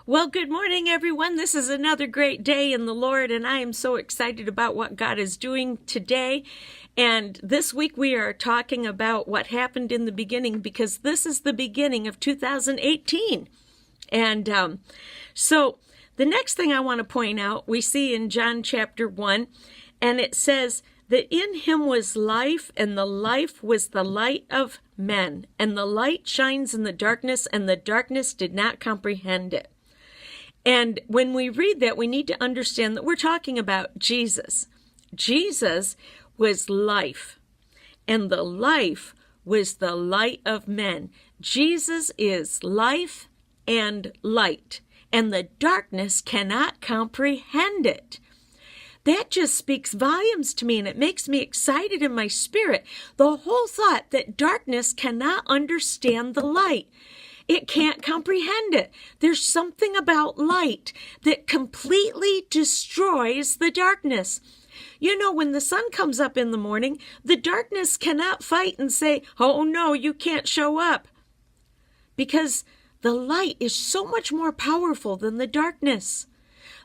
Well, good morning, everyone. This is another great day in the Lord, and I am so excited about what God is doing today. And this week we are talking about what happened in the beginning, because this is the beginning of 2018. And so the next thing I want to point out, we see in John chapter 1, and it says that in him was life, and the life was the light of men. And the light shines in the darkness, and the darkness did not comprehend it. And when we read that, we need to understand that we're talking about Jesus. Jesus was life, and the life was the light of men. Jesus is life and light, and the darkness cannot comprehend it. That just speaks volumes to me, and it makes me excited in my spirit. The whole thought that darkness cannot understand the light. It can't comprehend it. There's something about light that completely destroys the darkness. You know, when the sun comes up in the morning, the darkness cannot fight and say, "Oh no, you can't show up." Because the light is so much more powerful than the darkness.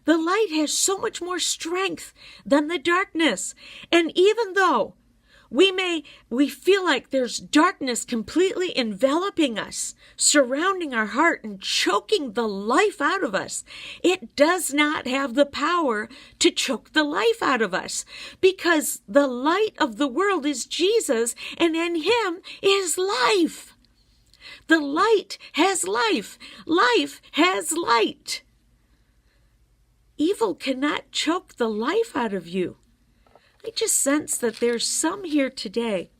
The light has so much more strength than the darkness. And even though we feel like there's darkness completely enveloping us, surrounding our heart and choking the life out of us, it does not have the power to choke the life out of us, because the light of the world is Jesus, and in him is life. The light has life. Life has light. Evil cannot choke the life out of you. I just sense that there's some here today.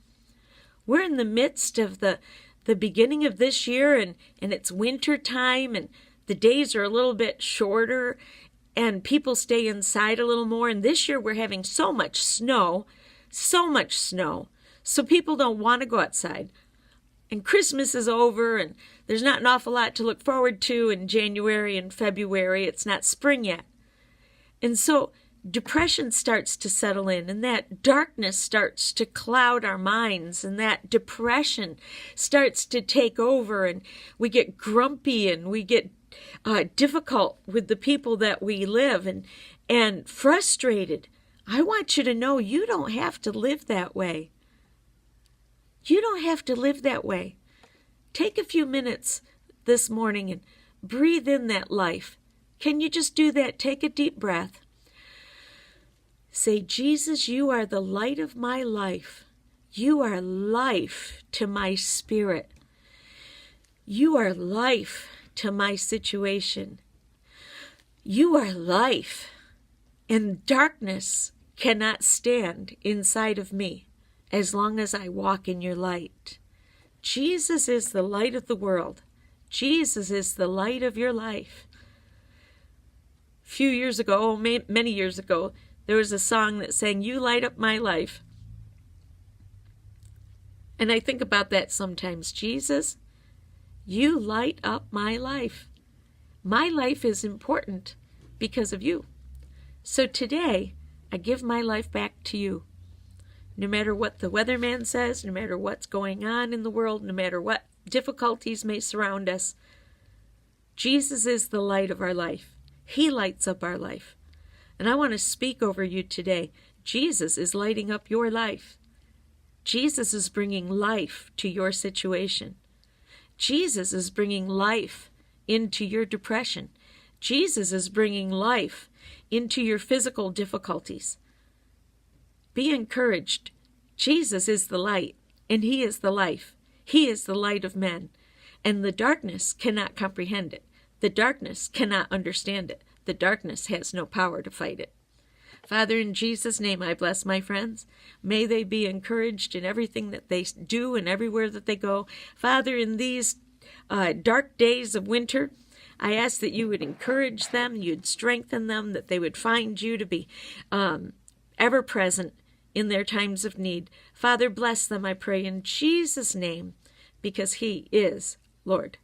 We're in the midst of the beginning of this year, and it's winter time, and the days are a little bit shorter, and people stay inside a little more. And this year we're having so much snow, so people don't want to go outside. And Christmas is over, and there's not an awful lot to look forward to in January and February. It's not spring yet. And so depression starts to settle in, and that darkness starts to cloud our minds, and that depression starts to take over, and we get grumpy, and we get difficult with the people that we live, and frustrated. I want you to know you don't have to live that way. You don't have to live that way. Take a few minutes this morning and breathe in that life. Can you just do that? Take a deep breath. Say, "Jesus, you are the light of my life. You are life to my spirit. You are life to my situation. You are life, and darkness cannot stand inside of me as long as I walk in your light." Jesus is the light of the world. Jesus is the light of your life. A few years ago, many years ago, there was a song that sang, "You light up my life." And I think about that sometimes. Jesus, you light up my life. My life is important because of you. So today, I give my life back to you. No matter what the weatherman says, no matter what's going on in the world, no matter what difficulties may surround us, Jesus is the light of our life. He lights up our life. And I want to speak over you today. Jesus is lighting up your life. Jesus is bringing life to your situation. Jesus is bringing life into your depression. Jesus is bringing life into your physical difficulties. Be encouraged. Jesus is the light, and he is the life. He is the light of men, and the darkness cannot comprehend it. The darkness cannot understand it. The darkness has no power to fight it. Father, in Jesus' name, I bless my friends. May they be encouraged in everything that they do and everywhere that they go. Father, in these dark days of winter, I ask that you would encourage them, you'd strengthen them, that they would find you to be ever present in their times of need. Father, bless them, I pray, in Jesus' name, because he is Lord.